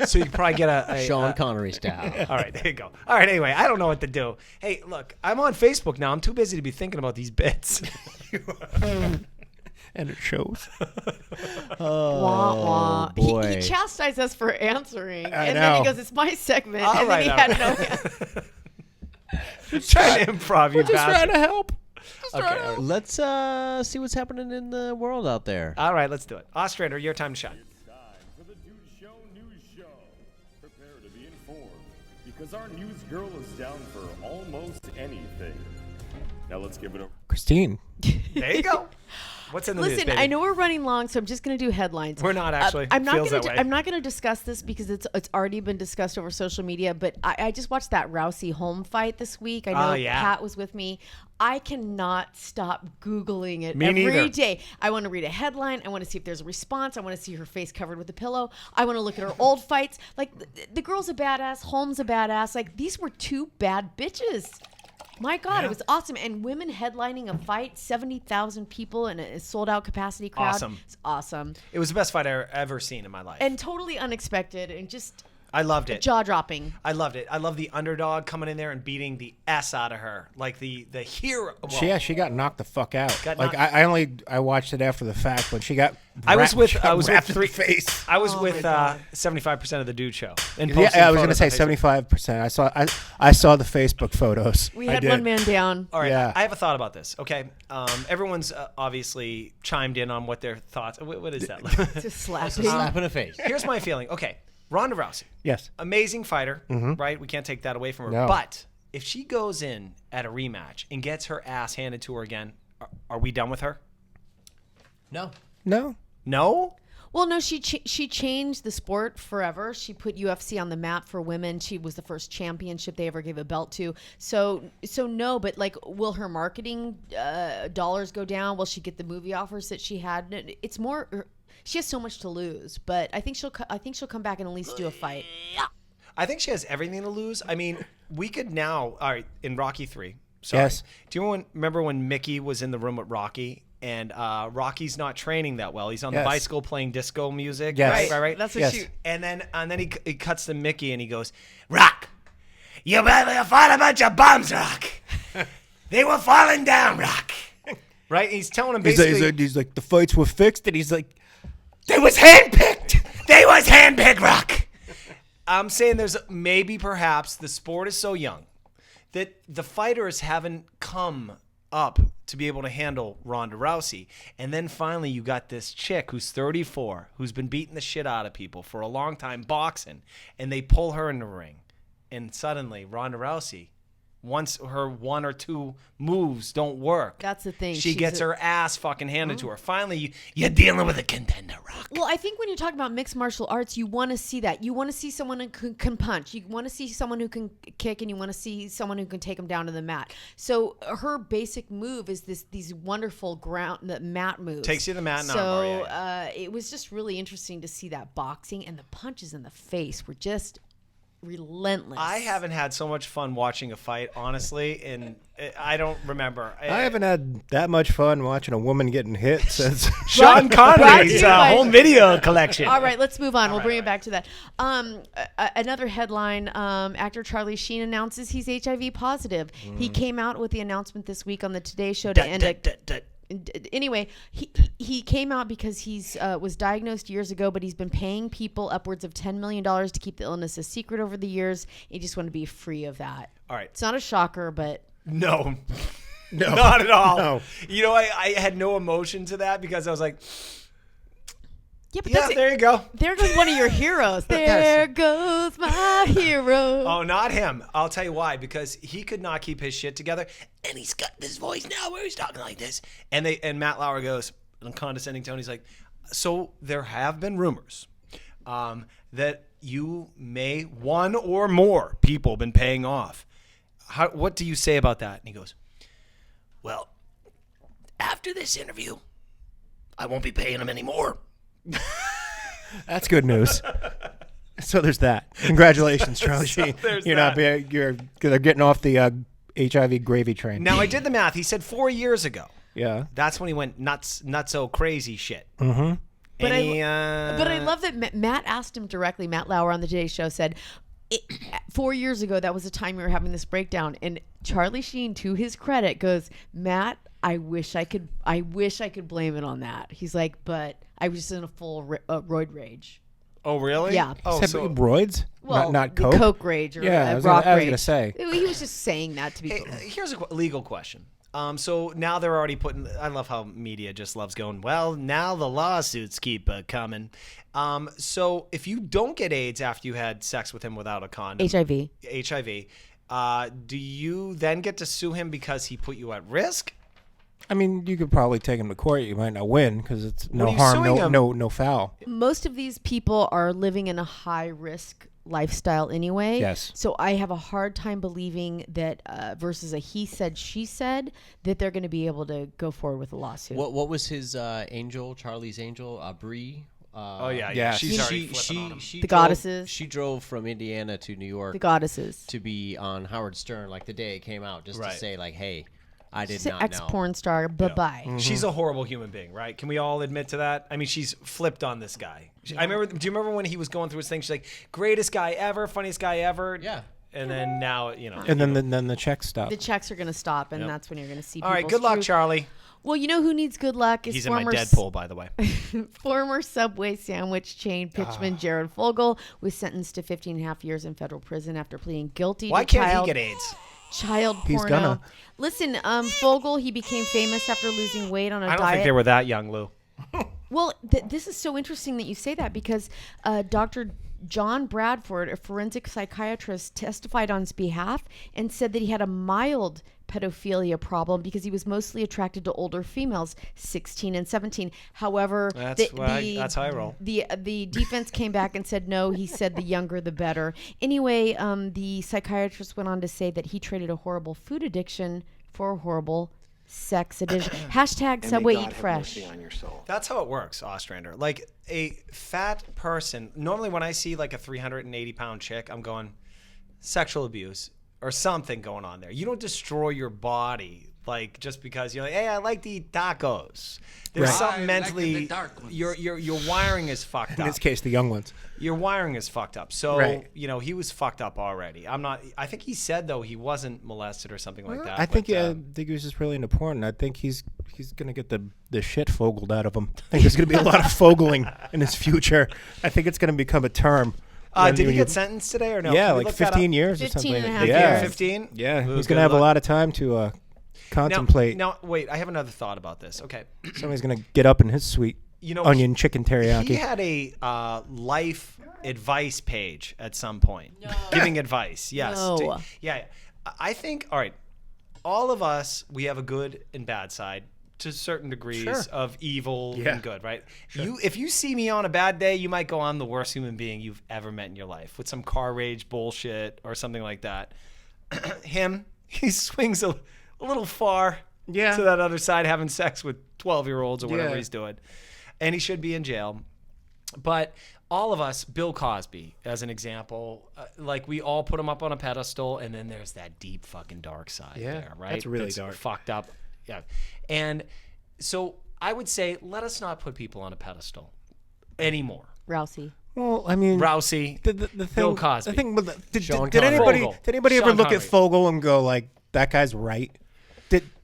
So you probably get a Sean Connery style. All right, there you go. All right, anyway, I don't know what to do. Hey, look, I'm on Facebook now. I'm too busy to be thinking about these bits. And it shows. Wah, wah. boy. He chastised us for answering. I and know. then he goes, it's my segment. All and right, then he all had no answer. Trying to improv, you We're just trying bastard. to help. Okay, let's see what's happening in the world out there. All right, let's do it. Ostrander, your time to shine. Time for the Dude Show News Show. Prepare to be informed, because our news girl is down for almost anything. Now let's give it a... Christine. There you go. What's in the news, Listen, baby? I know we're running long, so I'm just going to do headlines. We're not actually. I'm not Feels going that to. way. I'm not going to discuss this because it's already been discussed over social media. But I just watched that Rousey home fight this week. I know yeah. Pat was with me. I cannot stop Googling it Me every neither. day. I want to read a headline. I want to see if there's a response. I want to see her face covered with a pillow. I want to look at her old fights. Like the girl's a badass. Holmes a badass. Like these were two bad bitches. My God, it was awesome. And women headlining a fight, 70,000 people in a sold-out capacity crowd. Awesome. It's awesome. It was the best fight I've ever seen in my life. And totally unexpected and just I loved it. jaw-dropping. I loved it. I love the underdog coming in there and beating the S out of her. Like the hero. Well, She got knocked the fuck out. Got Like knocked- I watched it after the fact when she got. I was with 3 face. I was with 75% of the Dude Show. And Yeah, posting I was gonna photos say on Facebook. 75%. I saw the Facebook photos. We I had did. one man down. All right, Yeah. I have a thought about this. Okay, everyone's obviously chimed in on what their thoughts. What is that? Just slapping. Slap in the face. Here's my feeling. Okay, Ronda Rousey, Yes. amazing fighter, right? We can't take that away from her. No. But if she goes in at a rematch and gets her ass handed to her again, are we done with her? No. No. No. Well, no, she changed the sport forever. She put UFC on the map for women. She was the first championship they ever gave a belt to. So no, but like, will her marketing dollars go down? Will she get the movie offers that she had? It's more. She has so much to lose, but I think she'll come back and at least do a fight. I think she has everything to lose. I mean, we could now. All right, in Rocky 3. Sorry. Yes. Do you remember when Mickey was in the room with Rocky? And Rocky's not training that well. He's on the Yes. bicycle playing disco music. Yes. Right. That's what Yes. she. And then he cuts to Mickey and he goes, "Rock, you fought a bunch of bums, Rock. They were falling down, Rock." Right? He's telling him basically. He's like the fights were fixed, and he's like, They was handpicked. They was handpicked, Rock. I'm saying there's perhaps the sport is so young that the fighters haven't come up to be able to handle Ronda Rousey. And then finally you got this chick who's 34, who's been beating the shit out of people for a long time boxing, and they pull her in the ring. And suddenly Ronda Rousey, once her one or two moves don't work, That's the thing. she She's gets a- her ass fucking handed to her. Finally, you're dealing with a contender, Rock. Well, I think when you're talking about mixed martial arts, you want to see that. You want to see someone who can punch. You want to see someone who can kick, and you want to see someone who can take them down to the mat. So her basic move is these wonderful the mat moves. Takes you to the mat and So armbar, it was just really interesting to see that boxing, and the punches in the face were just relentless. I haven't had so much fun watching a fight, honestly, and I don't remember. I haven't had that much fun watching a woman getting hit since Sean Connery's home video collection. All right, let's move on. We'll bring it back to that. Another headline, actor Charlie Sheen announces he's HIV positive. He came out with the announcement this week on the Today Show to end it. Anyway, he came out because he's was diagnosed years ago, but he's been paying people upwards of $10 million to keep the illness a secret over the years. He just wanted to be free of that. All right. It's not a shocker, but... No, not at all. No. You know, I had no emotion to that because I was like, Yeah, but yeah, there you go. There goes one of your heroes. There goes my hero. Oh, not him. I'll tell you why. Because he could not keep his shit together, and he's got this voice now where he's talking like this. And Matt Lauer goes, in a condescending tone, he's like, so there have been rumors that you may, one or more people, been paying off. What do you say about that? And he goes, well, after this interview, I won't be paying him anymore. That's good news. So there's that. Congratulations, Charlie Sheen. They're getting off the HIV gravy train. Now I did the math. He said 4 years ago. Yeah. That's when he went nuts, not so crazy shit. Mm-hmm. But I love that Matt asked him directly. Matt Lauer on the Today Show said, 4 years ago, that was the time we were having this breakdown. And Charlie Sheen, to his credit, goes, Matt, I wish I could blame it on that. He's like, but I was just in a full roid rage. Oh, really? Yeah. Oh, so roids? Well, not the Coke? Coke rage or I was rock gonna rage. say. He was just saying that to be cool. Here's a legal question. So now they're already putting. I love how media just loves going. Well, now the lawsuits keep coming. So if you don't get AIDS after you had sex with him without a condom, HIV, do you then get to sue him because he put you at risk? I mean, you could probably take him to court. You might not win because it's no What are you harm, suing him? no foul. Most of these people are living in a high risk lifestyle anyway. Yes. So I have a hard time believing that versus a he said, she said, that they're going to be able to go forward with a lawsuit. What was his angel, Charlie's angel, Bree? She's already flipping on him. The goddesses. She drove from Indiana to New York. The goddesses. To be on Howard Stern like the day it came out, just to say like, hey, I did She's an not know. ex-porn star. Bye-bye. Mm-hmm. She's a horrible human being, right? Can we all admit to that? I mean, she's flipped on this guy. I remember. Do you remember when he was going through his thing? She's like, greatest guy ever, funniest guy ever. Yeah. And then now, And then the checks stop. The checks are going to stop, and that's when you're going to see. All right, good luck, Charlie. Well, you know who needs good luck is He's in my former Deadpool, by the way. former Subway sandwich chain pitchman Jared Fogle was sentenced to 15 and a half years in federal prison after pleading guilty Why to can't he get AIDS? child He's porno. gonna. Listen, Fogle, he became famous after losing weight on a diet. I don't think they were that young, Lou. Well, this is so interesting that you say that because Dr. John Bradford, a forensic psychiatrist, testified on his behalf and said that he had a mild pedophilia problem because he was mostly attracted to older females, 16 and 17. However, that's how I roll. The defense came back and said no. He said the younger the better. Anyway, the psychiatrist went on to say that he traded a horrible food addiction for a horrible sex addiction. Hashtag Subway Eat Fresh. That's how it works, Ostrander. Like a fat person, normally when I see like a 380-pound chick, I'm going, sexual abuse or something going on there. You don't destroy your body like just because you're like, hey, I like to eat tacos. There's something mentally, your wiring is fucked up. In this case, the young ones. Your wiring is fucked up. So, Right. he was fucked up already. I think he said, though, he wasn't molested or something like that. I think he was just really into porn. I think he's going to get the shit fogled out of him. I think there's going to be a lot of fogling in his future. I think it's going to become a term. Did he get sentenced today or no? Yeah, like 15 years or 15 something. and a half Yeah. years. 15? Yeah, Ooh, he's good going to have luck. a lot of time to contemplate. Now, wait, I have another thought about this. Okay. Somebody's going to get up in his sweet onion chicken teriyaki. He had a life advice page at some point, giving advice. Yes. No. Yeah. I think, all right, all of us, we have a good and bad side to certain degrees of evil and good, right? Sure. If you see me on a bad day, you might go, I'm the worst human being you've ever met in your life with some car rage bullshit or something like that. He swings a little far to that other side, having sex with 12-year-olds or whatever he's doing. And he should be in jail. But all of us, Bill Cosby, as an example, like we all put him up on a pedestal, and then there's that deep fucking dark side there, right? That's really dark. Fucked up. Yeah. And so I would say, let us not put people on a pedestal anymore. Rousey. Well, I mean, Rousey, the thing, Bill Cosby. The thing, did Connery. anybody Fogel. ever Sean look at Connery. Fogel and go like, that guy's right?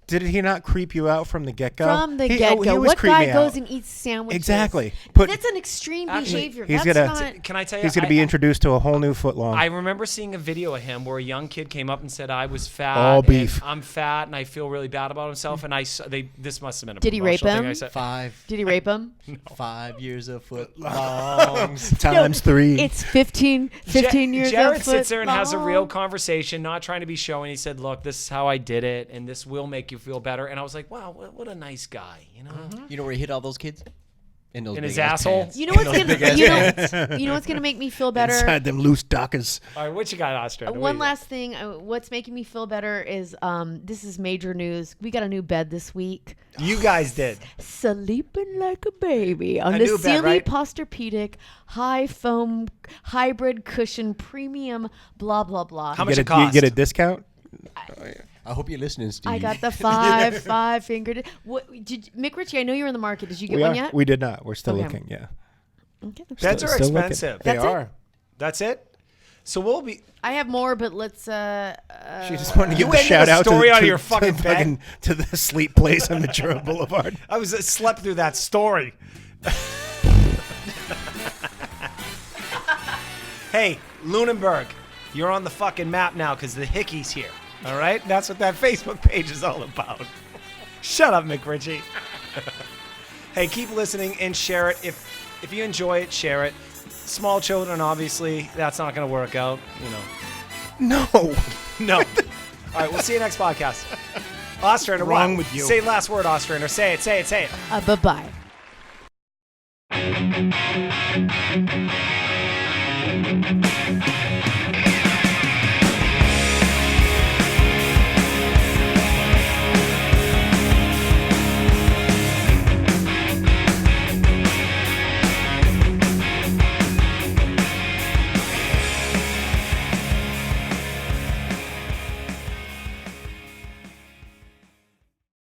Did he not creep you out from the get-go? From the He get-go. was What creeping guy me goes out. and eats sandwiches? Exactly. That's an extreme behavior. He's That's gonna- not... Can I tell you? He's going to be introduced to a whole new footlong. I remember seeing a video of him where a young kid came up and said, "I was fat. All and beef. I'm fat, and I feel really bad about himself." And this must have been a Did he rape promotional thing. him? I said, 5 Did he rape him? 5 years of footlongs. Times 3. It's 15 years Jared of sits there and has a real long. conversation, not trying to be showy. He said, "Look, this is how I did it, and this will make you feel better." And I was like, "Wow, what a nice guy," you know. You know where he hit all those kids? In those In big his ass asshole? pants. You know what's In those gonna big ass you know what's gonna make me feel better? Inside them loose dockers. All right, what you got, Ostrander? One last thing. What's making me feel better is this is major news. We got a new bed this week. You guys did. Sleeping like a baby on A the new bed, Sealy right? Posturpedic high foam hybrid cushion premium blah blah blah. How much it cost? You get a discount? I hope you're listening, Steve. I got the five fingered. What did Mick Ritchie? I know you're in the market. Did you get one yet? We did not. We're still Okay. looking, yeah. Okay. Beds are Still looking. expensive. They That's it? are. That's it. So we'll be. I have more, but let's. She just wanted to give You a ended shout the out story to, out of to, your fucking to, bed. to the sleep place on Ventura Boulevard. I slept through that story. Hey, Lunenburg, you're on the fucking map now because the Hickey's here. All right? That's what that Facebook page is all about. Shut up, McRitchie. Hey, keep listening and share it. If you enjoy it, share it. Small children, obviously, that's not going to work out. No. No. All right, we'll see you next podcast. Ostrander, wrong what? with you? Say last word, Ostrander. Say it, say it, say it. Bye-bye.